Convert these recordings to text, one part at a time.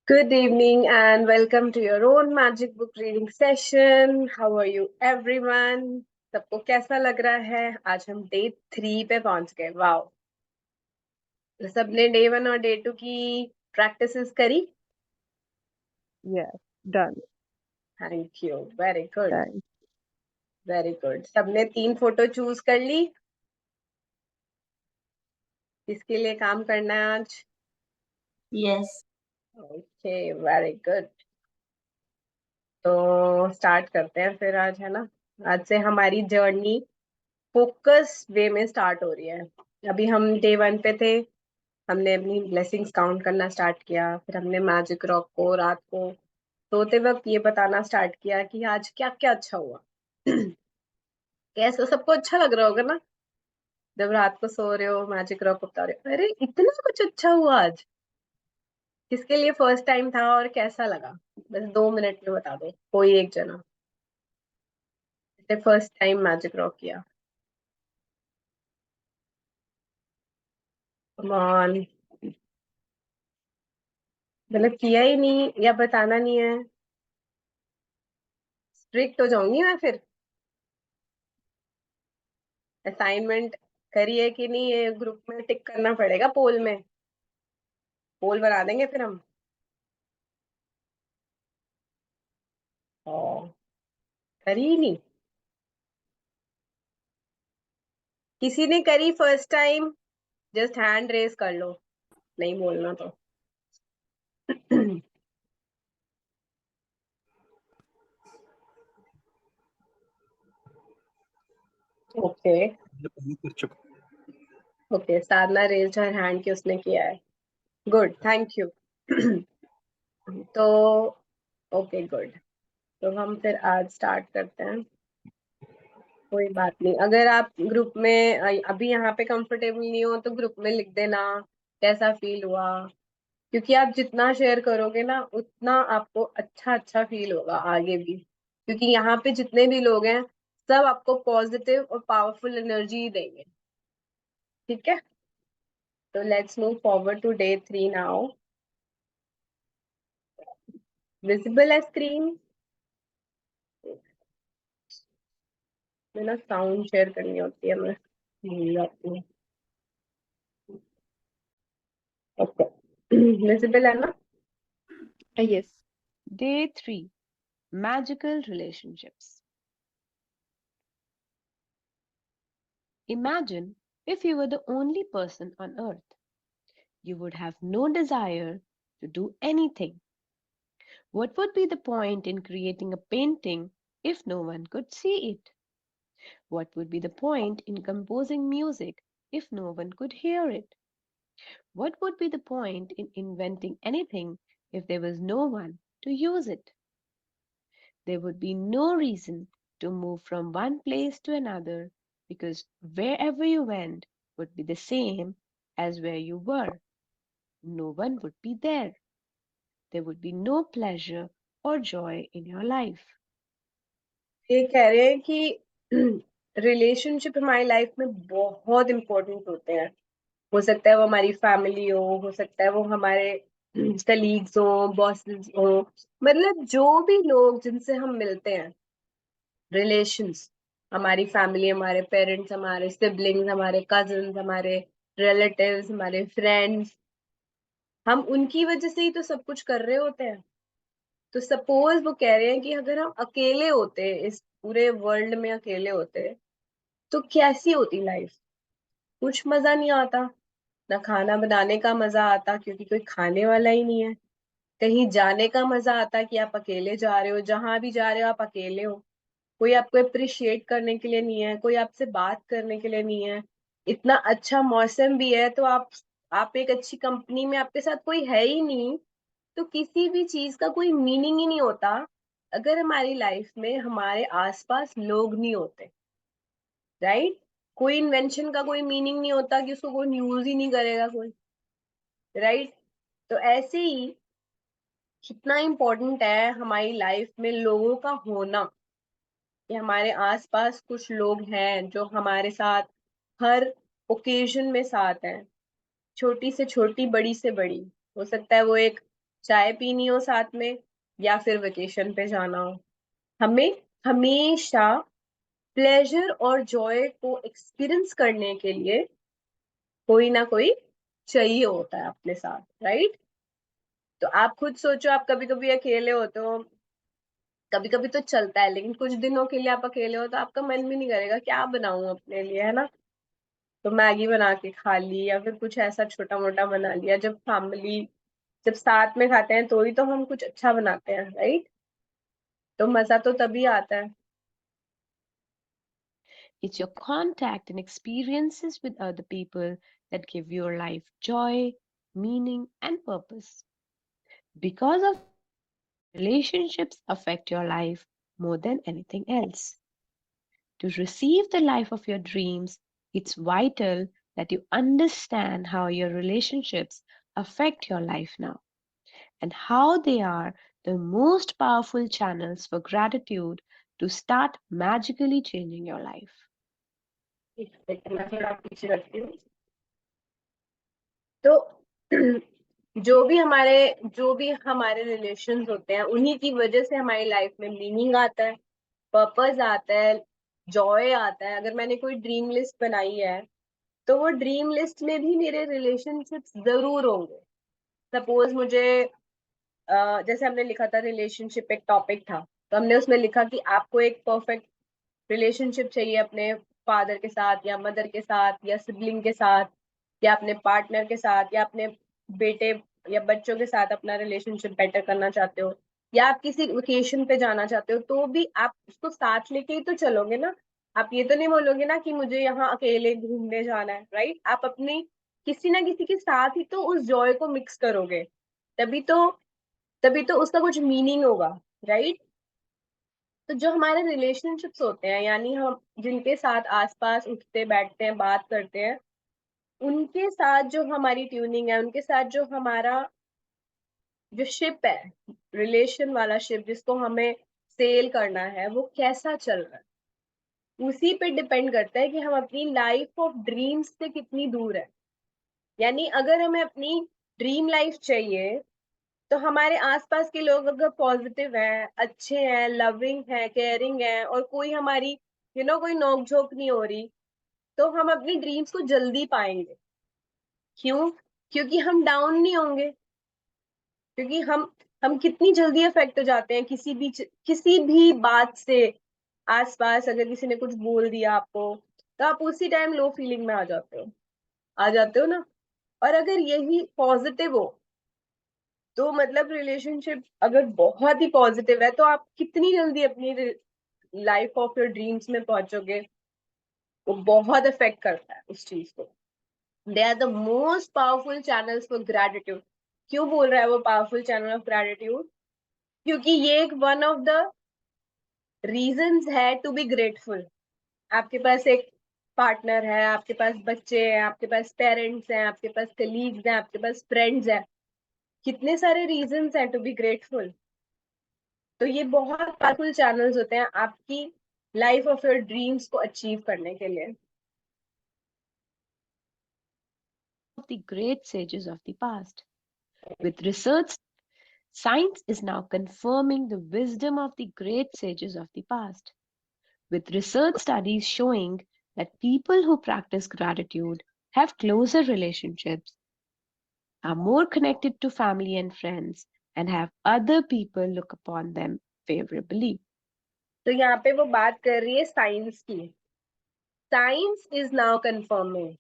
Good evening and welcome to your own magic book reading session. How are you everyone? सबको कैसा लग रहा है? आज हम डे 3 पे पहुंच गए. वाओ. तो सबने डे 1 और डे 2 की प्रैक्टिसेस करी? Yes, done. Thank you. Very good. Thanks. Very good. सबने 3 फोटो चूज कर ली? किसके लिए काम करना है आज? Yes. Okay, very good. तो स्टार्ट करते हैं फिर आज, है ना? आज से हमारी जर्नी फोकस वे में स्टार्ट हो रही है. अभी हम डे 1 पे थे. हमने अपनी ब्लेसिंग्स काउंट करना स्टार्ट किया. फिर हमने मैजिक रॉक को रात को सोते वक्त ये बताना स्टार्ट किया कि आज क्या क्या अच्छा हुआ. कैसा सबको अच्छा लग रहा होगा ना जब रात को सो रहे हो, मैजिक रॉक को बता रहे हो, अरे इतना कुछ अच्छा हुआ आज. किसके लिए फर्स्ट टाइम था और कैसा लगा? बस 2 मिनट में बता दो कोई एक जना. फर्स्ट टाइम मैजिक रॉक किया. Come on. मतलब किया ही नहीं या बताना नहीं है? स्ट्रिक्ट हो जाऊंगी मैं फिर. असाइनमेंट करी है कि नहीं ये ग्रुप में टिक करना पड़ेगा. पोल में पोल बना देंगे फिर हम. ओ, करी ही नहीं. किसी ने करी first time? Just hand raise कर लो, नहीं बोलना तो. ओके ओके, साधना रेज हर हैंड की उसने किया है. Good, thank you. तो ओके गुड. तो हम फिर आज स्टार्ट करते हैं. कोई बात नहीं, अगर आप ग्रुप में अभी यहाँ पे कंफर्टेबल नहीं हो तो ग्रुप में लिख देना कैसा फील हुआ. क्योंकि आप जितना शेयर करोगे ना उतना आपको अच्छा अच्छा फील होगा आगे भी. क्योंकि यहाँ पे जितने भी लोग हैं सब आपको पॉजिटिव और पावरफुल एनर्जी देंगे. ठीक है, तो let's move forward to day 3 now. Visible है स्क्रीन में ना? साउंड शेयर करनी होती है, मैं भूल जाती हूँ. ओके, विजिबल है ना? Yes. Day 3. Magical relationships. Imagine if you were the only person on earth. You would have no desire to do anything. What would be the point in creating a painting if no one could see it? What would be the point in composing music if no one could hear it? What would be the point in inventing anything if there was no one to use it? There would be no reason to move from one place to another because wherever you went would be the same as where you were. No one would be there. There would be no pleasure or joy in your life. ये कह रहे हैं कि relationship हमारी life में बहुत important होते हैं. हो सकता है वो हमारी फैमिली हो सकता है वो हमारे कलीग्स हो, बॉसेस हो, मतलब जो भी लोग जिनसे हम मिलते हैं. रिलेशंस, हमारी फैमिली, हमारे पेरेंट्स, हमारे सिबलिंग्स, हमारे कजिन्स, हमारे रिलेटिव्स, हमारे फ्रेंड्स, हम उनकी वजह से ही तो सब कुछ कर रहे होते हैं. तो सपोज वो कह रहे हैं कि अगर हम अकेले होते, इस पूरे वर्ल्ड में अकेले होते, तो कैसी होती लाइफ? कुछ मजा नहीं आता. ना खाना बनाने का मजा आता क्योंकि कोई खाने वाला ही नहीं है. कहीं जाने का मजा आता कि आप अकेले जा रहे हो, जहां भी जा रहे हो आप अकेले हो. कोई आपको अप्रिशिएट करने के लिए नहीं है, कोई आपसे बात करने के लिए नहीं है. इतना अच्छा मौसम भी है तो आप एक अच्छी कंपनी में, आपके साथ कोई है ही नहीं. तो किसी भी चीज का कोई मीनिंग ही नहीं होता अगर हमारी लाइफ में हमारे आसपास लोग नहीं होते. राइट? कोई इन्वेंशन का कोई मीनिंग नहीं होता कि उसको कोई यूज ही नहीं करेगा कोई. राइट? तो ऐसे ही कितना इम्पोर्टेंट है हमारी लाइफ में लोगों का होना. कि हमारे आसपास कुछ लोग हैं जो हमारे साथ हर ओकेजन में साथ हैं. छोटी से छोटी, बड़ी से बड़ी. हो सकता है वो एक चाय पीनी हो साथ में या फिर वेकेशन पे जाना हो, हमें हमेशा प्लेजर और जॉय को एक्सपीरियंस करने के लिए कोई ना कोई चाहिए होता है अपने साथ, राइट? तो आप खुद सोचो, आप कभी कभी अकेले होते हो, कभी कभी तो चलता है, लेकिन कुछ दिनों के लिए आप अकेले हो तो आपका मन भी नहीं करेगा क्या बनाऊं अपने लिए, है ना? तो मैगी बना के खा ली या फिर कुछ ऐसा छोटा मोटा बना लिया। जब साथ में खाते हैं तो ही तो हम कुछ अच्छा बनाते हैं, राइट? तो मजा तो तभी आता है। It's your contact and experiences with other people that give your life joy, meaning, and purpose. Because of relationships affect your life more than anything else. To receive the life of your dreams, it's vital that you understand how your relationships affect your life now and how they are the most powerful channels for gratitude to start magically changing your life. एक second, मैं थोड़ा पीछे रखती हूँ। तो जो भी हमारे रिलेशंस होते हैं, उन्हीं की वजह से हमारी लाइफ में मीनिंग आता है, पर्पस आता है, जॉय आता है। अगर मैंने कोई ड्रीम लिस्ट बनाई है तो वो ड्रीम लिस्ट में भी मेरे रिलेशनशिप्स जरूर होंगे। सपोज मुझे जैसे हमने लिखा था रिलेशनशिप एक टॉपिक था, तो हमने उसमें लिखा कि आपको एक परफेक्ट रिलेशनशिप चाहिए अपने फादर के साथ या मदर के साथ या सिबलिंग के साथ या अपने पार्टनर के साथ या अपने बेटे या बच्चों के साथ अपना रिलेशनशिप बेटर करना चाहते हो, या आप किसी वेकेशन पे जाना चाहते हो तो भी आप उसको साथ लेके ही तो चलोगे ना। आप ये तो नहीं बोलोगे ना कि मुझे यहाँ अकेले घूमने जाना है, राइट? आप अपनी किसी ना किसी के साथ ही तो उस जॉय को मिक्स करोगे, तभी तो तभी तो उसका कुछ मीनिंग होगा, राइट? तो जो हमारे रिलेशनशिप्स होते हैं, यानी हम जिनके साथ आसपास उठते बैठते हैं बात करते हैं, उनके साथ जो हमारी ट्यूनिंग है, उनके साथ जो हमारा जो शिप है, रिलेशन वाला शिप जिसको हमें सेल करना है, वो कैसा चल रहा है, उसी पे डिपेंड करता है कि हम अपनी लाइफ ऑफ ड्रीम्स से कितनी दूर है। यानी अगर हमें अपनी ड्रीम लाइफ चाहिए तो हमारे आसपास के लोग अगर पॉजिटिव हैं, अच्छे हैं, लविंग हैं, केयरिंग हैं, और कोई हमारी कोई नोक झोंक नहीं हो रही, तो हम अपनी ड्रीम्स को जल्दी पाएंगे। क्यों? क्योंकि हम डाउन नहीं होंगे। क्योंकि हम कितनी जल्दी अफेक्ट हो जाते हैं किसी भी बात से। आसपास अगर किसी ने कुछ बोल दिया आपको, तो आप उसी टाइम लो फीलिंग में आ जाते हो ना। और अगर यही पॉजिटिव हो, तो मतलब रिलेशनशिप अगर बहुत ही पॉजिटिव है, तो आप कितनी जल्दी अपनी लाइफ ऑफ योर ड्रीम्स में पहुंचोगे। वो बहुत इफेक्ट करता है उस चीज को। They are the most powerful channels for gratitude. क्यों बोल रहा है वो पावरफुल चैनल ऑफ ग्रेटिट्यूड? क्योंकि ये एक वन ऑफ द रीजंस है टू बी ग्रेटफुल। आपके पास एक पार्टनर है, आपके पास बच्चे हैं, आपके पास पेरेंट्स हैं, आपके पास कलीग्स हैं, आपके पास फ्रेंड्स हैं, कितने सारे रीजंस हैं टू बी ग्रेटफुल। तो ये बहुत पावरफुल चैनल्स होते हैं आपकी लाइफ ऑफ योर ड्रीम्स को अचीव करने के लिए। Of the great sages of the past. With research, science is now confirming the wisdom of the great sages of the past. With research studies showing that people who practice gratitude have closer relationships, are more connected to family and friends, and have other people look upon them favorably. तो यहाँ पे वो बात कर रही है science की। Science is now confirming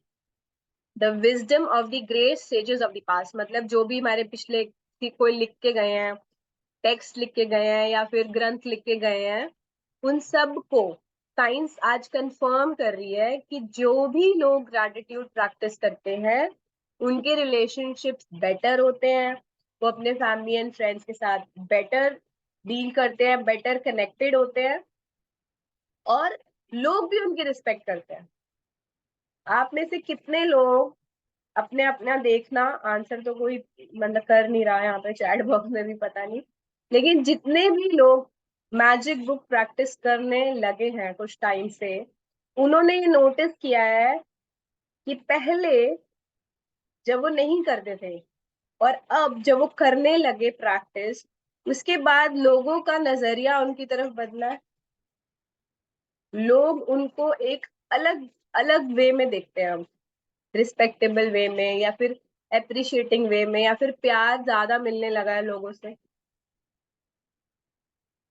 the wisdom of the great sages of the past. मतलब जो भी हमारे पिछले कोई लिख के गए हैं, टेक्स्ट लिख के गए हैं या फिर ग्रंथ लिख के गए हैं, उन सब को साइंस आज कंफर्म कर रही है कि जो भी लोग ग्रैटिट्यूड प्रैक्टिस करते हैं, उनके रिलेशनशिप्स बेटर होते हैं, वो अपने फैमिली एंड फ्रेंड्स के साथ बेटर डील करते हैं, बेटर कनेक्टेड होते हैं, और लोग भी उनकी रिस्पेक्ट करते हैं। आप में से कितने लोग अपने अपना देखना, आंसर तो कोई मतलब कर नहीं रहा है यहाँ पे चैट बॉक्स में भी, पता नहीं, लेकिन जितने भी लोग मैजिक बुक प्रैक्टिस करने लगे हैं कुछ टाइम से, उन्होंने ये नोटिस किया है कि पहले जब वो नहीं करते थे और अब जब वो करने लगे प्रैक्टिस, उसके बाद लोगों का नजरिया उनकी तरफ बदला है। लोग उनको एक अलग अलग वे में देखते हैं अब, रिस्पेक्टेबल वे में, या फिर अप्रिशिएटिंग वे में, या फिर प्यार ज्यादा मिलने लगा है लोगों से।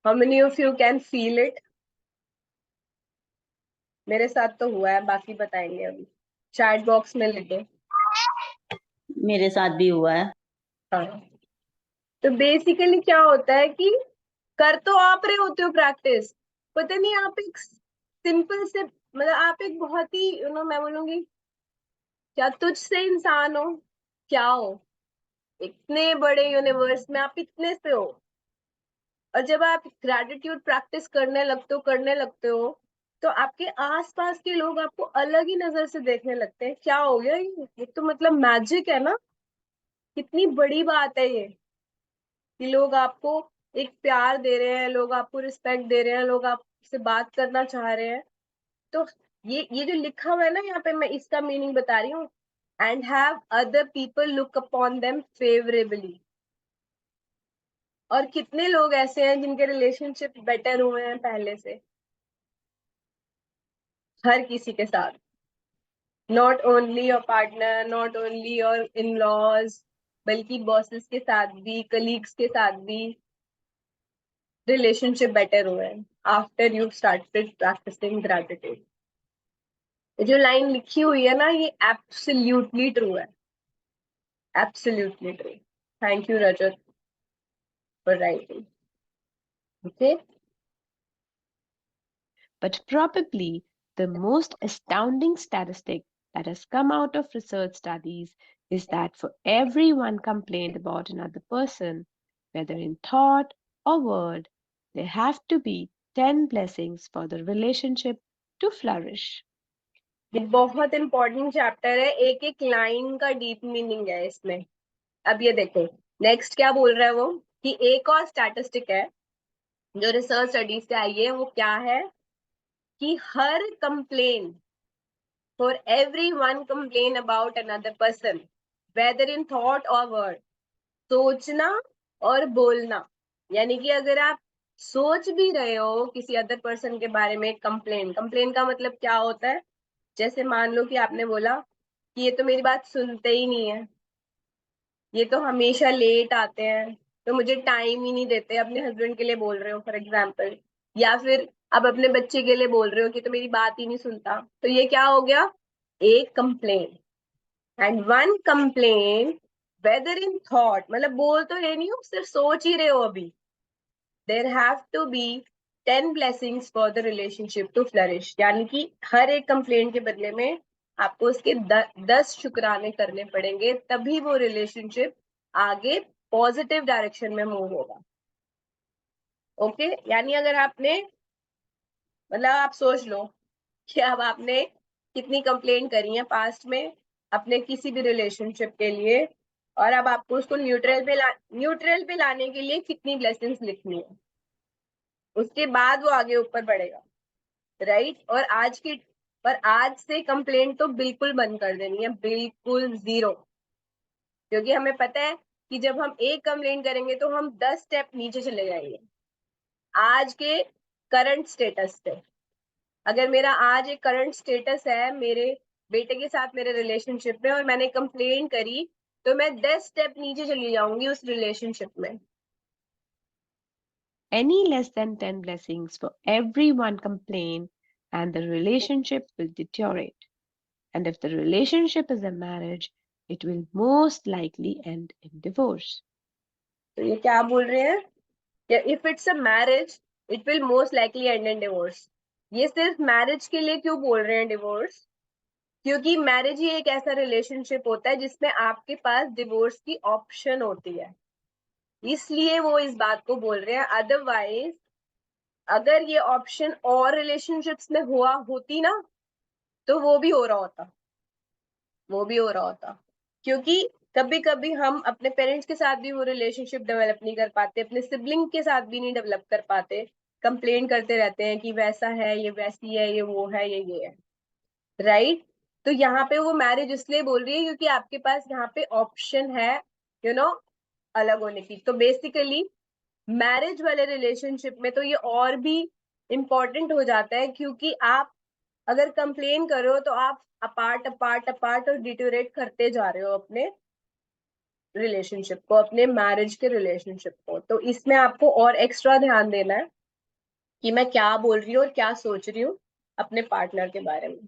How many of you can feel it? मेरे साथ तो हुआ है, बाकी बताएंगे अभी, चैट बॉक्स में लिखे। मेरे साथ भी हुआ है। हाँ, तो बेसिकली क्या होता है कि कर तो आप रहे होते हो प्रैक्टिस, पता नहीं आप एक सिंपल से, मतलब आप एक बहुत ही मैं बोलूंगी क्या, तुझ से इंसान हो, क्या हो, इतने बड़े यूनिवर्स में आप इतने से हो। और जब आप ग्रेटिट्यूड प्रैक्टिस करने लगते हो तो आपके आसपास के लोग आपको अलग ही नजर से देखने लगते हैं। क्या हो गया ये तो मतलब मैजिक है ना, कितनी बड़ी बात है ये, कि लोग आपको एक प्यार दे रहे हैं, लोग आपको रिस्पेक्ट दे रहे हैं, लोग आपसे बात करना चाह रहे हैं। तो ये जो लिखा हुआ है ना यहाँ पे, मैं इसका मीनिंग बता रही हूँ, and have other people look upon them favourably. और कितने लोग ऐसे हैं जिनके रिलेशनशिप बेटर हुए हैं पहले से, हर किसी के साथ, not only your partner, not only your in laws, बल्कि बॉसेस के साथ भी, कलीग्स के साथ भी रिलेशनशिप बेटर हुए हैं after you started practising gratitude. जो लाइन लिखी हुई है ना, ये एब्सोल्युटली ट्रू है, absolutely true. Thank you Rajat for writing. Okay, But probably the most astounding statistic that has come out of research studies is that for every one complaint about another person, whether in thought or word, there have to be 10 blessings for the relationship to flourish. ये बहुत important chapter है, एक एक line का deep meaning है इसमें। अब ये देखो, नेक्स्ट क्या बोल रहा है वो, कि एक और स्टैटिस्टिक है जो रिसर्च स्टडीज से आई है। वो क्या है कि हर complain, for every one complain about another person, whether in thought और वर्ड, सोचना और बोलना, यानी कि अगर आप सोच भी रहे हो किसी अदर पर्सन के बारे में, कंप्लेन, कंप्लेन का मतलब क्या होता है, जैसे मान लो कि आपने बोला कि ये तो मेरी बात सुनते ही नहीं है, ये तो हमेशा लेट आते हैं, तो मुझे टाइम ही नहीं देते, अपने हस्बैंड के लिए बोल रहे हो फॉर एग्जाम्पल, या फिर आप अपने बच्चे के लिए बोल रहे हो कि तो मेरी बात ही नहीं सुनता, तो ये क्या हो गया, एक complain. And one complain whether in thought, मतलब बोल तो रहे नहीं हो, सिर्फ सोच ही रहे हो अभी, there have to be 10 blessings for the relationship to flourish, यानी कि हर एक कंप्लेन के बदले में आपको उसके 10 शुक्राने करने पड़ेंगे, तभी वो रिलेशनशिप आगे पॉजिटिव डायरेक्शन में मूव होगा। ओके, यानी अगर आपने, मतलब आप सोच लो कि अब आपने कितनी कंप्लेन करी है पास्ट में अपने किसी भी रिलेशनशिप के लिए, और अब आपको उसको न्यूट्रल पे लाने के लिए कितनी ब्लेसिंग्स लिखनी है, उसके बाद वो आगे ऊपर बढ़ेगा, राइट। और आज से कंप्लेंट तो बिल्कुल बंद कर देनी है, बिल्कुल जीरो, क्योंकि हमें पता है कि जब हम एक कंप्लेंट करेंगे तो हम 10 स्टेप नीचे चले जाएंगे आज के करंट स्टेटस पे। अगर मेरा आज एक करंट स्टेटस है मेरे बेटे के साथ मेरे रिलेशनशिप में, और मैंने कंप्लेंट करी, तो मैं 10 स्टेप नीचे चली जाऊंगी उस रिलेशनशिप में। Any less than 10 blessings for every one complaint, and the relationship will deteriorate. And if the relationship is a marriage, it will most likely end in divorce. तो ये क्या बोल रहे हैं, if it's a marriage it will most likely and in divorce. ये सिर्फ marriage के लिए क्यों बोल रहे हैं डिवोर्स, क्योंकि मैरिज ही एक ऐसा रिलेशनशिप होता है जिसमें आपके पास डिवोर्स की ऑप्शन होती है, इसलिए वो इस बात को बोल रहे हैं। अदरवाइज अगर ये ऑप्शन और रिलेशनशिप्स में हुआ होती ना, तो वो भी हो रहा होता, वो भी हो रहा होता, क्योंकि कभी कभी हम अपने पेरेंट्स के साथ भी वो रिलेशनशिप डेवलप नहीं कर पाते, अपने सिबलिंग के साथ भी नहीं डेवलप कर पाते, कंप्लेन करते रहते हैं कि वैसा है, ये वैसी है, ये वो है, ये है, राइट। तो यहाँ पे वो मैरिज इसलिए बोल रही है क्योंकि आपके पास यहाँ पे ऑप्शन है यू नो अलग होने की। तो बेसिकली मैरिज वाले रिलेशनशिप में तो ये और भी इम्पोर्टेंट हो जाता है, क्योंकि आप अगर कंप्लेन करो तो आप अपार्ट अपार्ट अपार्ट और डिटोरेट करते जा रहे हो अपने रिलेशनशिप को, अपने मैरिज के रिलेशनशिप को। तो इसमें आपको और एक्स्ट्रा ध्यान देना है कि मैं क्या बोल रही हूँ और क्या सोच रही हूँ अपने पार्टनर के बारे में।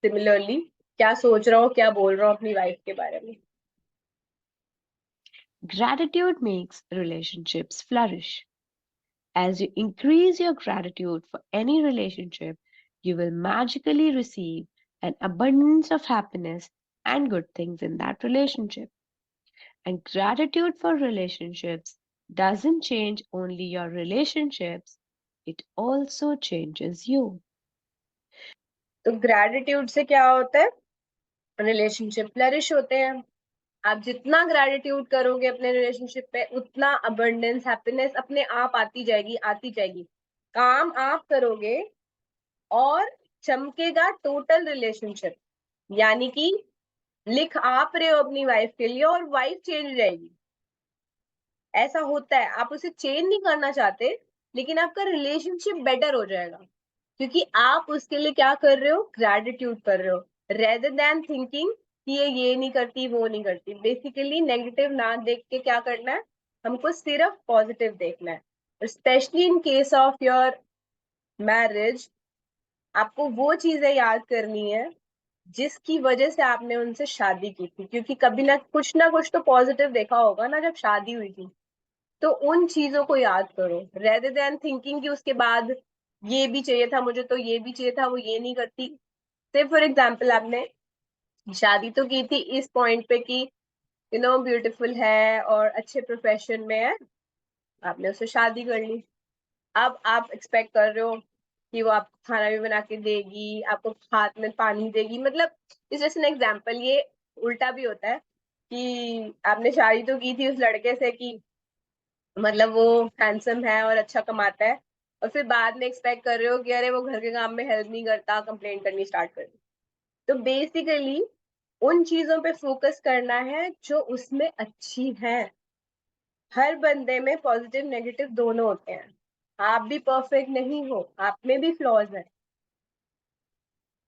सिमिलरली क्या सोच रहा हूँ, क्या बोल रहा हूँ अपनी वाइफ के बारे में। Gratitude makes relationships flourish. As you increase your gratitude for any relationship, you will magically receive an abundance of happiness and good things in that relationship. And gratitude for relationships doesn't change only your relationships, it also changes you. तो gratitude से क्या होता है, relationship flourish होते हैं। आप जितना gratitude करोगे अपने रिलेशनशिप पे, उतना अबंडेंस हैप्पीनेस अपने आप आती जाएगी आती जाएगी। काम आप करोगे और चमकेगा टोटल रिलेशनशिप, यानी कि लिख आप रहे हो अपनी वाइफ के लिए और वाइफ चेंज हो जाएगी। ऐसा होता है, आप उसे चेंज नहीं करना चाहते, लेकिन आपका रिलेशनशिप बेटर हो जाएगा, क्योंकि आप उसके लिए क्या कर रहे हो, ग्रेटिट्यूड कर रहे हो, रेदर देन थिंकिंग कि ये नहीं करती वो नहीं करती। बेसिकली नेगेटिव ना देख के क्या करना है, हमको सिर्फ पॉजिटिव देखना है। Specially in case of your marriage, आपको वो चीजें याद करनी है जिसकी वजह से आपने उनसे शादी की थी, क्योंकि कभी ना कुछ तो पॉजिटिव देखा होगा ना जब शादी हुई थी। तो उन चीजों को याद करो, रेदर देन थिंकिंग कि उसके बाद ये भी चाहिए था मुझे, तो ये भी चाहिए था, वो ये नहीं करती। से फॉर एग्जाम्पल आपने शादी तो की थी इस पॉइंट पे कि ब्यूटीफुल है और अच्छे प्रोफेशन में है, आपने उससे शादी कर ली। अब आप एक्सपेक्ट कर रहे हो कि वो आपको खाना भी बना के देगी, आपको हाथ में पानी देगी, मतलब इस जैसे एन एग्जाम्पल। ये उल्टा भी होता है कि आपने शादी तो की थी उस लड़के से कि मतलब वो हैंडसम है और अच्छा कमाता है, और फिर बाद में एक्सपेक्ट कर रहे हो कि अरे वो घर के काम में हेल्प नहीं करता, कंप्लेन करनी स्टार्ट कर दी। तो बेसिकली उन चीजों पे फोकस करना है जो उसमें अच्छी है। हर बंदे में पॉजिटिव नेगेटिव दोनों होते हैं। आप भी परफेक्ट नहीं हो, आप में भी फ्लॉज है।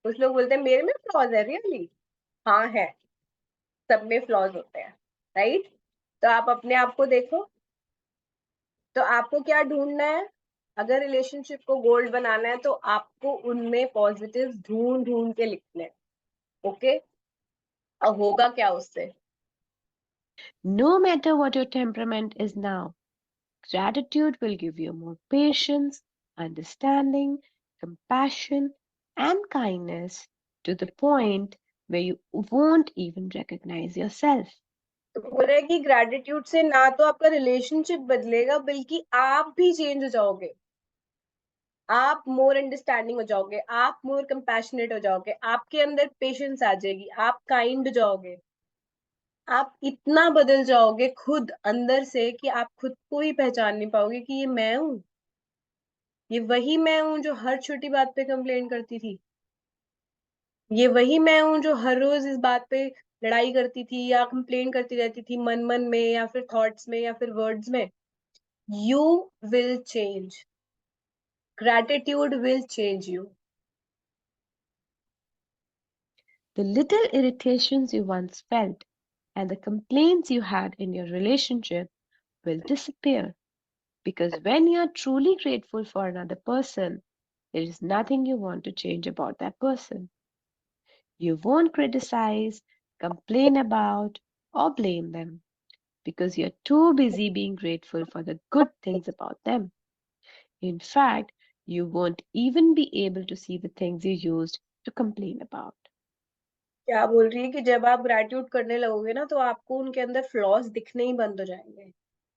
कुछ लोग बोलते हैं मेरे में फ्लॉज है, रियली? हाँ है, सब में फ्लॉज होते हैं, राइट? तो आप अपने आप को देखो। तो आपको क्या ढूंढना है, अगर रिलेशनशिप को गोल्ड बनाना है तो आपको उनमें पॉजिटिव ढूंढ ढूंढ के लिखने हैं। ओके, अब होगा क्या उससे? No matter what your temperament is now, gratitude will give you more patience, understanding, compassion, and kindness to the point where you won't even recognize yourself. तो बोल रहे हैं कि ग्रेटिट्यूड से ना तो आपका रिलेशनशिप बदलेगा, बल्कि आप भी चेंज हो जाओगे। आप मोर अंडरस्टैंडिंग हो जाओगे, आप मोर कंपैशनेट हो जाओगे, आपके अंदर पेशेंस आ जाएगी, आप काइंड हो जाओगे, आप इतना बदल जाओगे खुद अंदर से कि आप खुद को ही पहचान नहीं पाओगे कि ये मैं हूँ, ये वही मैं हूँ जो हर छोटी बात पे कंप्लेन करती थी, ये वही मैं हूँ जो हर रोज इस बात पे लड़ाई करती थी या कंप्लेन करती रहती थी, मन मन में या फिर थॉट्स में या फिर वर्ड्स में। You will change, gratitude will change you. The little irritations you once felt and the complaints you had in your relationship will disappear because when you are truly grateful for another person, there is nothing you want to change about that person. You won't criticize, complain about, or blame them because you're too busy being grateful for the good things about them. In fact, you won't even be able to see the things you used to complain about. क्या बोल रही है कि जब आप gratitude करने लगोगे ना, तो आपको उनके अंदर फ्लॉज दिखने ही बंद हो जाएंगे।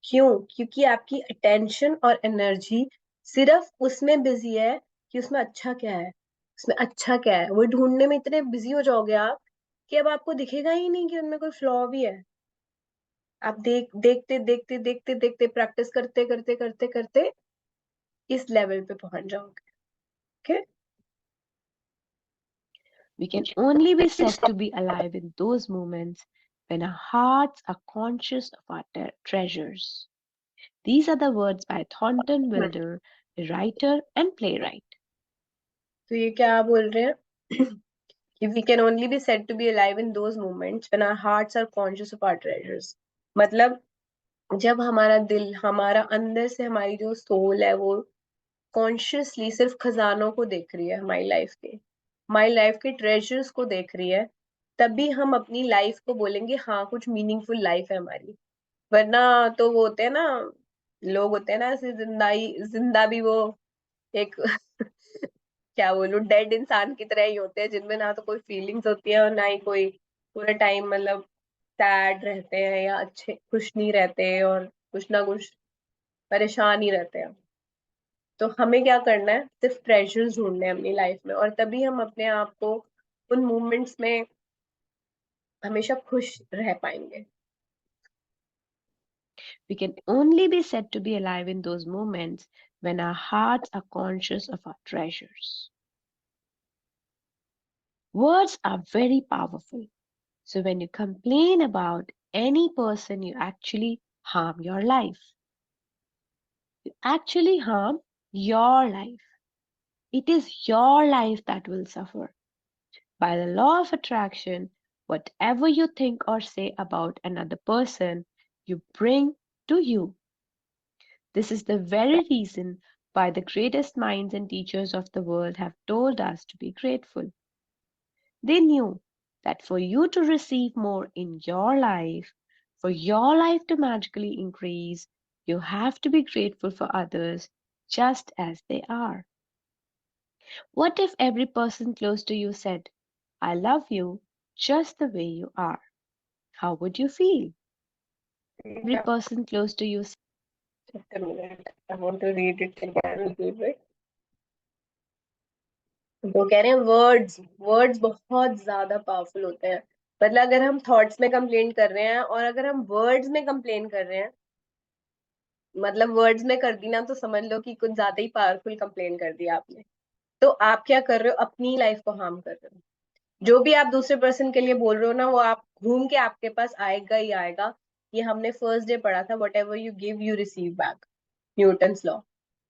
क्यों? क्योंकि आपकी अटेंशन और एनर्जी सिर्फ उसमें बिजी है कि उसमें अच्छा क्या है, उसमें अच्छा क्या है, वो ढूंढने में इतने बिजी हो जाओगे आप कि अब आपको दिखेगा ही नहीं कि उनमें कोई फ्लॉ भी है। आप देखते देखते देखते देखते प्रैक्टिस करते करते करते करते इस लेवल पे पहुंच जाओगे। Okay. We can only be said to be alive in those moments when our hearts are conscious of our treasures. These are the words by Thornton Wilder, a writer and playwright. तो ये क्या बोल रहे हैं कि we can only be said to be alive in those moments when our hearts are conscious of our treasures. मतलब जब हमारा दिल, हमारा अंदर से हमारी जो सोल है वो कॉन्शियसली सिर्फ खजानों को देख रही है, हमारी लाइफ के ट्रेजर्स को देख रही है, तभी हम अपनी लाइफ को बोलेंगे हाँ कुछ मीनिंगफुल लाइफ है हमारी। वरना तो वो होते हैं ना, लोग होते हैं ना ऐसे जिंदा भी वो एक क्या बोलूं, डेड इंसान की तरह ही होते हैं, जिनमें ना तो कोई फीलिंग्स होती है और ना ही कोई, पूरे टाइम मतलब सैड रहते हैं या अच्छे खुश नहीं रहते और कुछ ना कुछ परेशान ही रहते हैं। तो हमें क्या करना है, सिर्फ ट्रेजर्स ढूंढने हैं अपनी लाइफ में, और तभी हम अपने आप को उन मोमेंट्स में हमेशा खुश रह पाएंगे। We can only be said to be alive in those moments when our hearts are conscious of our treasures. Words are very powerful. So when you complain about any person, you actually harm your life. You actually harm your life. It is your life that will suffer. By the law of attraction, whatever you think or say about another person, you bring to you. This is the very reason why the greatest minds and teachers of the world have told us to be grateful. They knew that for you to receive more in your life, for your life to magically increase, you have to be grateful for others just as they are. What if every person close to you said, I love you just the way you are? How would you feel? Every person close to you. Just a minute, I want to read it again a little bit. तो कह रहे हैं words बहुत ज्यादा powerful होते हैं। मतलब अगर हम थॉट्स में कंप्लेन कर रहे हैं और अगर हम वर्ड्स में कंप्लेन कर रहे हैं, मतलब वर्ड्स में कर दी ना, तो समझ लो कि कुछ ज्यादा ही पावरफुल कंप्लेन कर दिया आपने। तो आप क्या कर रहे हो, अपनी लाइफ को हार्म कर रहे हो। जो भी आप दूसरे पर्सन के लिए बोल रहे हो ना, वो आप घूम के आपके पास आएगा ही आएगा। ये हमने फर्स्ट डे पढ़ा था, what ever you give you receive back, Newton's law.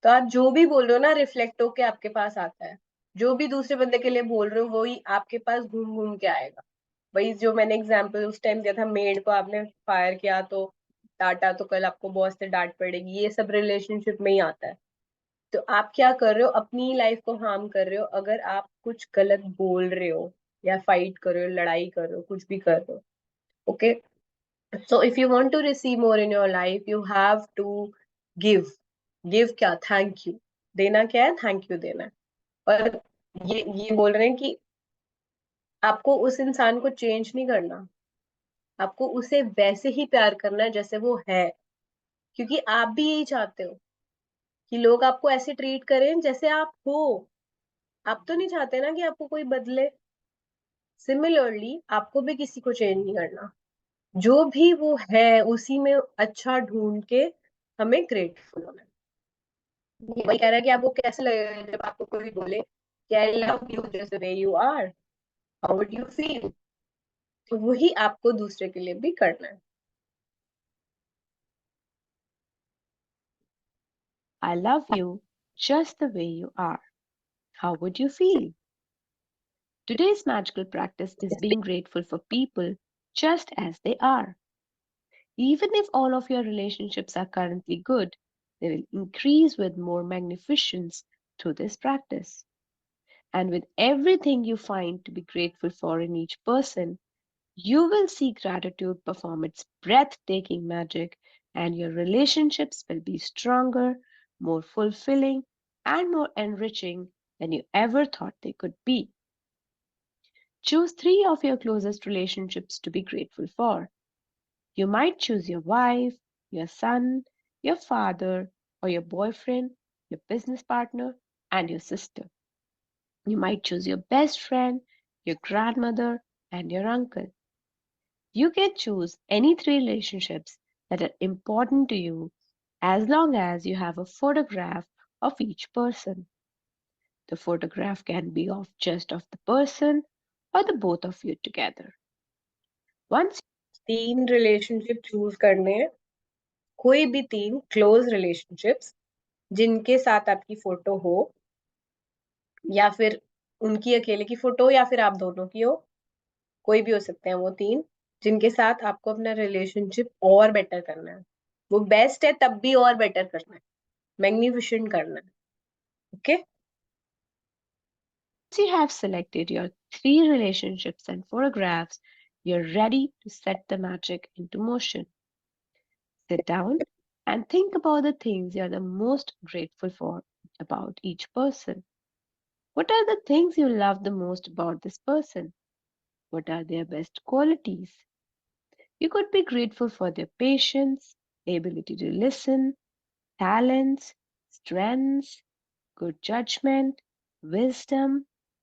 तो आप जो भी बोल रहे हो ना, रिफ्लेक्ट होके आपके पास आता है। जो भी दूसरे बंदे के लिए बोल रहे हो वही आपके पास घूम घूम के आएगा। वही जो मैंने एग्जाम्पल उस टाइम दिया था, मेड को आपने फायर किया तो डांटा, तो कल आपको बॉस से डांट पड़ेगी। ये सब रिलेशनशिप में ही आता है। तो आप क्या कर रहे हो, अपनी लाइफ को हार्म कर रहे हो अगर आप कुछ गलत बोल रहे हो या फाइट कर रहे हो, लड़ाई कर रहे हो, कुछ भी कर रहे हो। Okay, so if you want to receive more in your life, you have to give. Give क्या, थैंक यू देना। क्या है, थैंक यू देना है। और ये बोल रहे हैं कि आपको उस इंसान को चेंज नहीं करना, आपको उसे वैसे ही प्यार करना है जैसे वो है, क्योंकि आप भी यही चाहते हो कि लोग आपको ऐसे ट्रीट करें जैसे आप हो। आप तो नहीं चाहते ना कि आपको कोई बदले। सिमिलरली आपको भी किसी को चेंज नहीं करना, जो भी वो है उसी में अच्छा ढूंढ के हमें ग्रेटफुल होना है। ये वही कह रहा है कि आपको कैसे लगेगा जब आपको कोई बोले कि I love you just the way you are, how would you feel. तो वही आपको दूसरे के लिए भी करना है। I love you just the way you are. How would you feel? Today's magical practice is being grateful for people just as they are. Even if all of your relationships are currently good, they will increase with more magnificence through this practice. And with everything you find to be grateful for in each person, you will see gratitude perform its breathtaking magic, and your relationships will be stronger, more fulfilling, and more enriching than you ever thought they could be. Choose three of your closest relationships to be grateful for. You might choose your wife, your son, your father, or your boyfriend, your business partner, and your sister. You might choose your best friend, your grandmother, and your uncle. You can choose any three relationships that are important to you as long as you have a photograph of each person. The photograph can be of just of the person or the both of you together. Once 3 relationship choose करने हैं, कोई भी 3 close relationships जिनके साथ आपकी photo हो, या फिर उनकी अकेले की फोटो, या फिर आप दोनों की हो, कोई भी हो सकते हैं वो 3 जिनके साथ आपको अपना रिलेशनशिप और बेटर करना है। वो बेस्ट है तब भी और बेटर करना है, मैग्निफिसेंट करना है। Okay. Once you have selected your 3 relationships and photographs, you're ready to set the magic into motion. Sit down and think about the things you're the most grateful for about each person. What are the things you love the most about this person? What are their best qualities? You could be grateful for their patience, ability to listen, talents, strengths, good judgment, wisdom,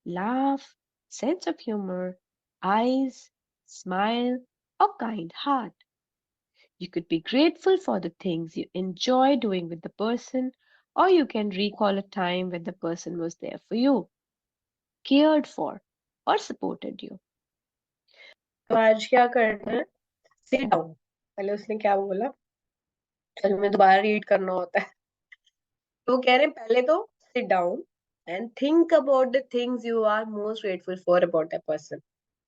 laugh, sense of humor, eyes, smile, or kind heart. You could be grateful for the things you enjoy doing with the person, or you can recall a time when the person was there for you, cared for, or supported you. तो आज क्या करना है, sit down. पहले उसने क्या बोला, चलो मैं दोबारा रीड करना होता है। तो वो कह रहे हैं पहले तो sit down and think about the things you are most grateful for about that person.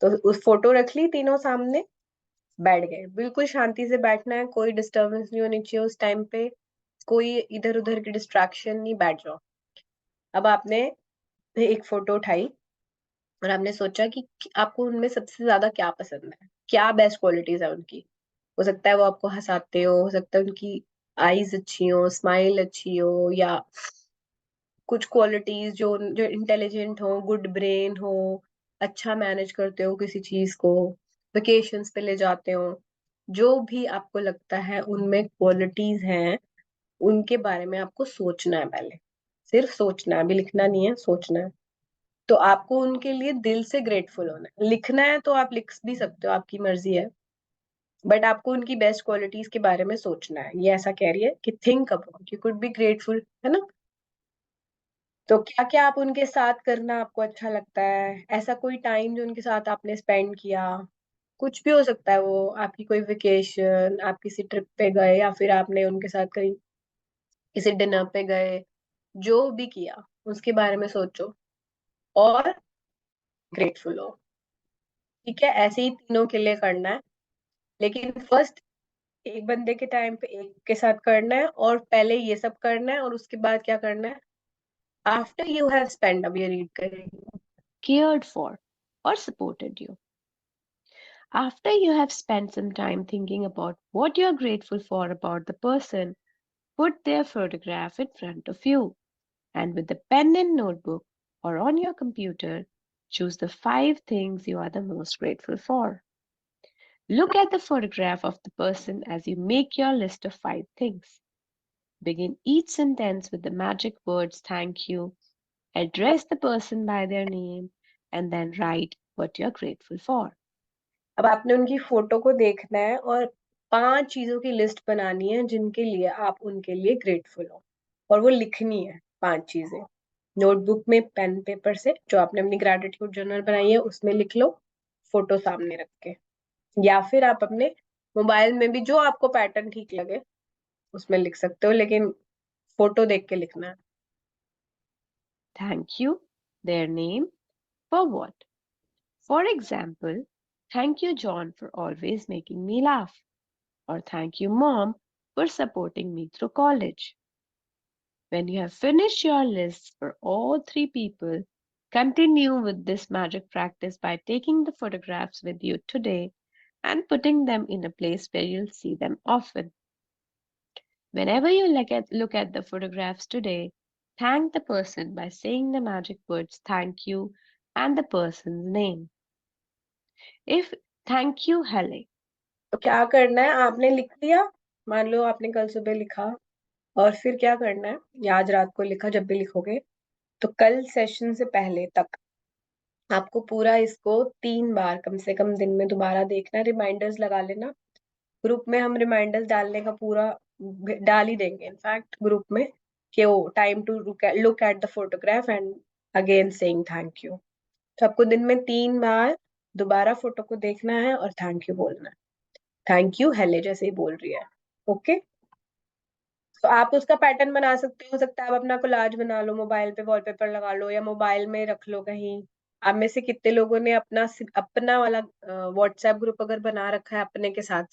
तो उस फोटो रख ली तीनों सामने, बैठ गए। बिल्कुल शांति से बैठना है, कोई डिस्टर्बेंस नहीं होनी चाहिए उस टाइम पे, कोई इधर उधर की डिस्ट्रैक्शन नहीं, बैठ जाओ। अब आपने एक फोटो उठाई और आपने सोचा कि आपको उनमें सबसे ज्यादा क्या पसंद है, क्या बेस्ट क्वालिटीज है उनकी। हो सकता है वो आपको हंसाते हो सकता है उनकी आईज अच्छी हो, स्माइल अच्छी हो, या कुछ क्वालिटीज जो जो इंटेलिजेंट हो, गुड ब्रेन हो, अच्छा मैनेज करते हो किसी चीज को, वेकेशंस पे ले जाते हो। जो भी आपको लगता है उनमें क्वालिटीज हैं, उनके बारे में आपको सोचना है पहले। सिर्फ सोचना है, अभी लिखना नहीं है, सोचना है। तो आपको उनके लिए दिल से ग्रेटफुल होना है। लिखना है तो आप लिख भी सकते हो, आपकी मर्जी है, बट आपको उनकी बेस्ट क्वालिटीज के बारे में सोचना है। ये ऐसा कह रही है कि think about, you could be grateful, है ना। तो क्या क्या आप उनके साथ करना आपको अच्छा लगता है, ऐसा कोई टाइम जो उनके साथ आपने स्पेंड किया। कुछ भी हो सकता है वो, आपकी कोई वेकेशन, आप किसी ट्रिप पे गए, या फिर आपने उनके साथ कहीं किसी डिनर पे गए। जो भी किया उसके बारे में सोचो और ग्रेटफुल हो। ठीक है, ऐसे ही तीनों के लिए करना है, लेकिन फर्स्ट एक बंदे के टाइम पे एक के साथ करना है, और पहले ये सब करना है, और उसके बाद क्या करना है, आफ्टर यू हैव स्पेंड, अब ये रीड करेंगे। Cared for, or supported you. After you have spent some time thinking about what you are grateful for about the person, put their photograph in front of you, and with the pen and notebook or on your computer, choose the 5 things you are the most grateful for. Look at the photograph of the person as you make your list of 5 things. Begin each sentence with the magic words thank you, address the person by their name, and then write what you're grateful for. अब आपने उनकी photo को देखना है और 5 चीजों की list बनानी है जिनके लिए आप उनके लिए ग्रेटफुल हो, और वो लिखनी है 5 चीजें। नोटबुक में पेन पेपर से, जो आपने अपनी ग्रेटिट्यूड जर्नल बनाई है उसमें लिख लो, फोटो सामने रख के, या फिर आप अपने मोबाइल में भी जो आपको पैटर्न ठीक लगे उसमें लिख सकते हो, लेकिन फोटो देख के लिखना है। Thank you, their name, for what? For example, thank you, John, for always making me laugh. Or thank you, Mom, for supporting me through college. When you have finished your lists for all 3 people, continue with this magic practice by taking the photographs with you today and putting them in a place where you'll see them often. Whenever you look at the photographs today, thank the person by saying the magic words thank you and the person's name. If thank you, Hale. तो क्या करना है, आपने लिख लिया, मान लो आपने कल सुबह लिखा, और फिर क्या करना है, या आज रात को लिखा, जब भी लिखोगे, तो कल सेशन से पहले तक आपको पूरा इसको 3 बार कम से कम दिन में दोबारा देखना। रिमाइंडर्स लगा लेना, ग्रुप में हम रिमाइंडर्स डालने का पूरा डाल ही देंगे इनफैक्ट ग्रुप में, कि वो time to look at the photograph and again saying thank you. तो आपको दिन में 3 बार दोबारा फोटो को देखना है और थैंक यू बोलना है। थैंक यू हेले जैसे ही बोल रही है। ओके, तो आप उसका पैटर्न बना सकते हो सकता है आप अपना कोलाज बना लो, मोबाइल पे वॉलपेपर लगा लो या मोबाइल में रख लो कहीं। आप में से कितने लोगों ने अपना वाला व्हाट्सएप ग्रुप अगर बना रखा है अपने के साथ,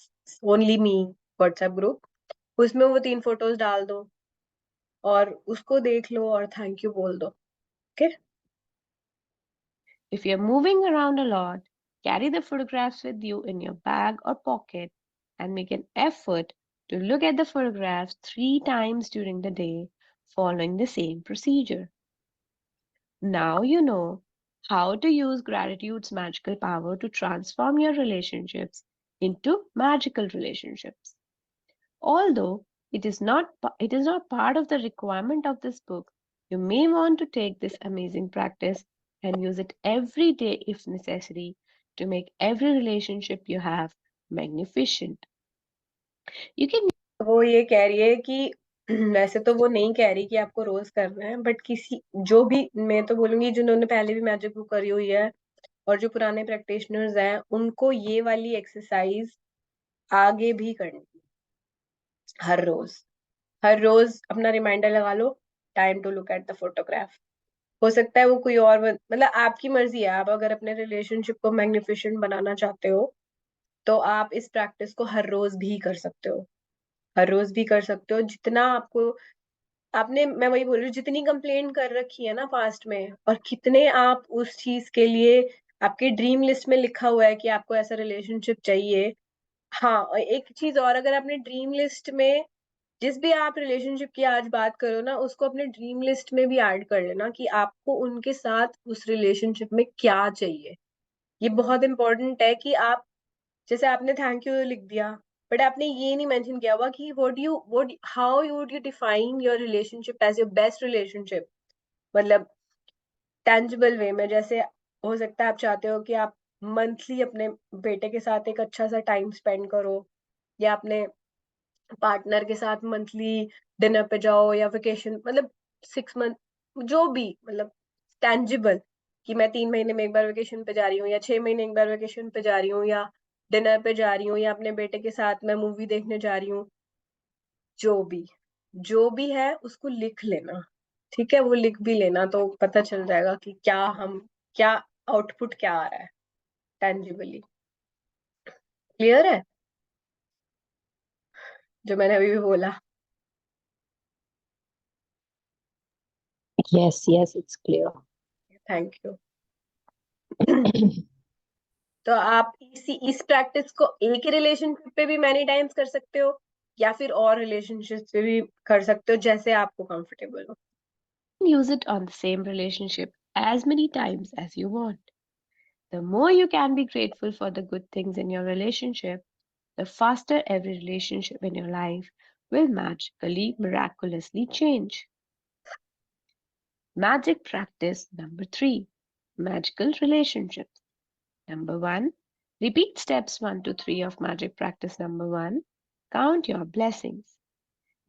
ओनली मी व्हाट्सएप ग्रुप, उसमें वो 3 फोटोज डाल दो और उसको देख लो और थैंक यू बोल दो। Okay, If you're moving around a lot, carry the photographs with you in your bag or pocket and make an effort to look at the photographs 3 times during the day, following the same procedure. Now you know how to use gratitude's magical power to transform your relationships into magical relationships. Although it is not part of the requirement of this book, you may want to take this amazing practice and use it every day if necessary to make every relationship you have magnificent. You can वो ये कह रही है कि वैसे तो वो नहीं कह रही कि आपको रोज करना है, बट किसी जो भी, मैं तो बोलूंगी जिन्होंने पहले भी मैजिक बुक करी हुई है और जो पुराने प्रैक्टिशनर्स हैं उनको ये वाली एक्सरसाइज आगे भी करनी हर रोज। हर रोज अपना रिमाइंडर लगा लो, time to look at the photograph. हो सकता है वो कोई और मतलब आपकी मर्जी है, आप अगर अपने रिलेशनशिप को मैग्निफिसेंट बनाना चाहते हो तो आप इस प्रैक्टिस को हर रोज भी कर सकते हो। हर रोज भी कर सकते हो जितना आपको, आपने, मैं वही बोल रही हूँ, जितनी कंप्लेंट कर रखी है ना पास्ट में और कितने आप उस चीज के लिए आपके ड्रीम लिस्ट में लिखा हुआ है कि आपको ऐसा रिलेशनशिप चाहिए। हाँ, और एक चीज और, अगर आपने ड्रीम लिस्ट में जिस भी आप रिलेशनशिप की आज बात करो ना उसको अपने ड्रीम लिस्ट में भी ऐड कर लेना कि आपको उनके साथ उस रिलेशनशिप में क्या चाहिए। ये बहुत इंपॉर्टेंट है कि आप, जैसे आपने थैंक यू लिख दिया बट आपने ये नहीं मेंशन किया हुआ कि what how you would you define your relationship as your best relationship, मतलब टेंजिबल वे में। जैसे हो सकता है आप चाहते हो कि आप मंथली अपने बेटे के साथ एक अच्छा सा टाइम स्पेंड करो, या अपने पार्टनर के साथ मंथली डिनर पे जाओ या वेकेशन, मतलब 6 मंथ, जो भी, मतलब टेंजिबल, कि मैं 3 महीने में एक बार वेकेशन पे जा रही हूँ या 6 महीने एक बार वेकेशन पे जा रही हूँ या डिनर पे जा रही हूँ या अपने बेटे के साथ मैं मूवी देखने जा रही हूँ। जो भी जो भी है उसको लिख लेना, ठीक है, वो लिख भी लेना तो पता चल जाएगा कि क्या आउटपुट क्या आ रहा है टेंजिबली। क्लियर है जो मैंने अभी भी बोला? Yes, it's clear. Thank you. तो आप इस प्रैक्टिस को एक ही रिलेशनशिप पे भी मैनी टाइम्स कर सकते हो या फिर और रिलेशनशिप पे भी कर सकते हो, जैसे आपको कंफर्टेबल हो। use it on the same relationship as many times as you want. The more you can be grateful for the good things in your relationship, the faster every relationship in your life will magically, miraculously change. Magic practice number 3, magical relationships. Number 1, repeat steps 1 to 3 of magic practice number 1. Count your blessings.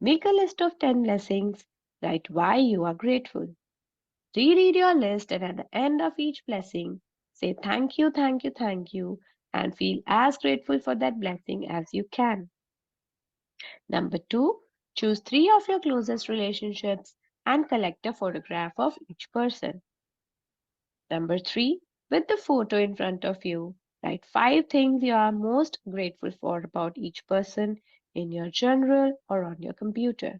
Make a list of 10 blessings. Write why you are grateful. Reread your list and at the end of each blessing, say thank you, thank you, thank you, and feel as grateful for that blessing as you can. Number 2, choose 3 of your closest relationships and collect a photograph of each person. Number 3, with the photo in front of you, write 5 things you are most grateful for about each person in your journal or on your computer.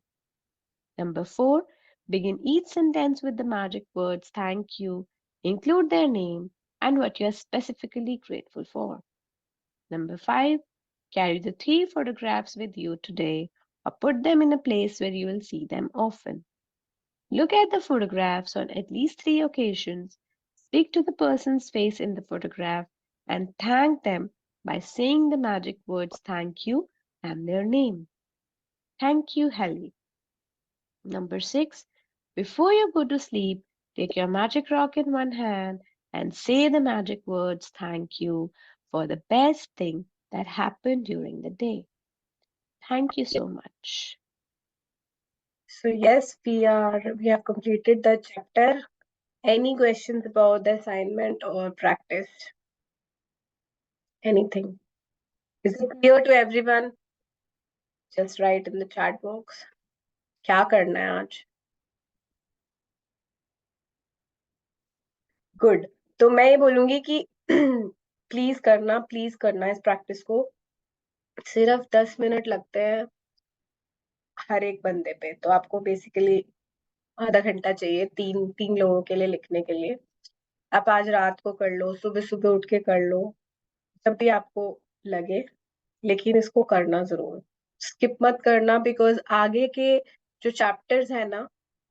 Number 4, begin each sentence with the magic words thank you, include their name and what you are specifically grateful for. Number 5, carry the 3 photographs with you today or put them in a place where you will see them often. Look at the photographs on at least 3 occasions, speak to the person's face in the photograph, and thank them by saying the magic words thank you and their name. Thank you, Helly. Number 6, before you go to sleep, take your magic rock in one hand and say the magic words thank you for the best thing that happened during the day. Thank you so much. So yes, we have completed the chapter. Any questions about the assignment or practice? Anything? Is it clear to everyone? Just write in the chat box. क्या करना है आज? Good. तो मैं ये बोलूंगी कि please करना इस प्रैक्टिस को. सिर्फ 10 मिनट लगते हैं हर एक बंदे पे. तो आपको बेसिकली आधा घंटा चाहिए तीन लोगों के लिए लिखने के लिए. आप आज रात को कर लो, सुबह सुबह उठ के कर लो, जब भी आपको लगे. लेकिन इसको करना जरूर, स्किप मत करना, बिकॉज आगे के जो चैप्टर्स है ना,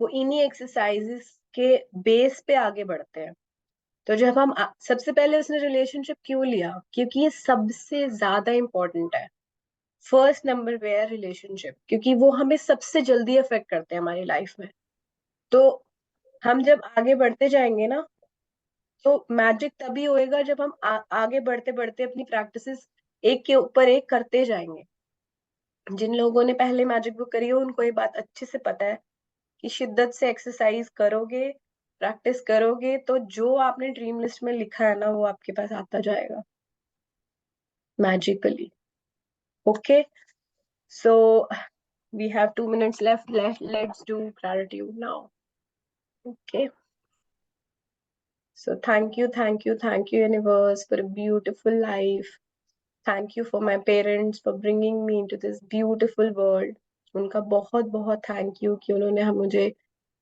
वो इन्हीं एक्सरसाइजेस के बेस पे आगे बढ़ते हैं. तो जब हम सबसे पहले उसने रिलेशनशिप क्यों लिया? क्योंकि ये सबसे ज्यादा इम्पोर्टेंट है. फर्स्ट नंबर पे है रिलेशनशिप, क्योंकि वो हमें सबसे जल्दी अफेक्ट करते हैं हमारी लाइफ में. तो हम जब आगे बढ़ते जाएंगे ना, तो मैजिक तभी होएगा जब हम आगे बढ़ते बढ़ते अपनी प्रैक्टिसेस एक के ऊपर एक करते जाएंगे. जिन लोगों ने पहले मैजिक बुक करी हो उनको ये बात अच्छे से पता है कि शिद्दत से एक्सरसाइज करोगे, प्रैक्टिस करोगे, तो जो आपने ड्रीम लिस्ट में लिखा है ना, वो आपके पास आता जाएगा magically. Okay, so we have 2 minutes left. Let's do gratitude now. Okay, so thank you universe for a beautiful life. Thank you for my parents for bringing me into this beautiful world. उनका बहुत बहुत thank you कि उन्होंने मुझे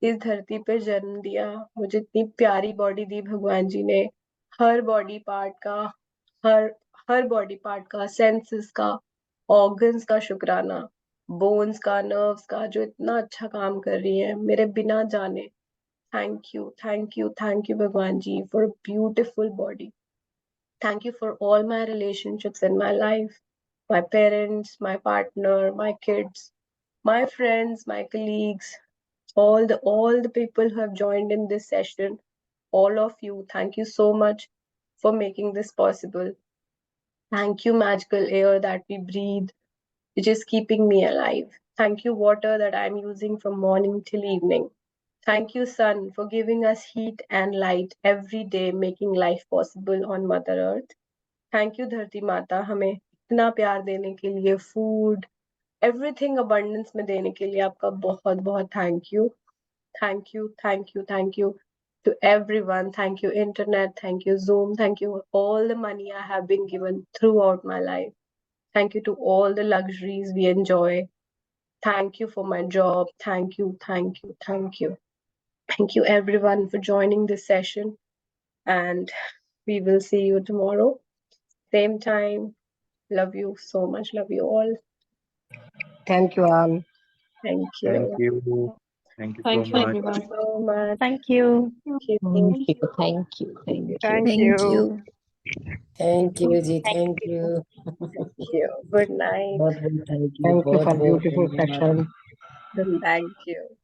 इस धरती पे जन्म दिया. मुझे इतनी प्यारी बॉडी दी भगवान जी ने. हर बॉडी पार्ट का, हर हर बॉडी पार्ट का, सेंसेस का, ऑर्गन्स का शुक्राना. बोन्स का, नर्व्स का, जो इतना अच्छा काम कर रही है मेरे बिना जाने. थैंक यू भगवान जी for beautiful body. Thank you for all my relationships in my life, my parents, my partner, my kids, my friends, my colleagues, all the people who have joined in this session. All of you, thank you so much for making this possible. Thank you, magical air that we breathe, which is keeping me alive. Thank you, water that I'm using from morning till evening. Thank you, sun, for giving us heat and light every day, making life possible on Mother Earth. Thank you धरती माता, हमें इतना प्यार देने के लिए, food, everything abundance में देने के लिए आपका बहुत बहुत thank you. Thank you to everyone. Thank you internet, thank you Zoom, thank you all the money I have been given throughout my life. Thank you to all the luxuries we enjoy. Thank you for my job. Thank you thank you everyone for joining this session, and we will see you tomorrow, same time. Love you so much. Love you all. Thank you all. Thank you. Thank you. Thank you so Thank you, much. everyone. So much. Thank you. Thank you. Thank you. Thank you. Thank you जी, thank you. Thank you. Good night. बहुत बहुत thank you, Thank you for बहुत बहुत beautiful धन्यवाद. session. Thank you.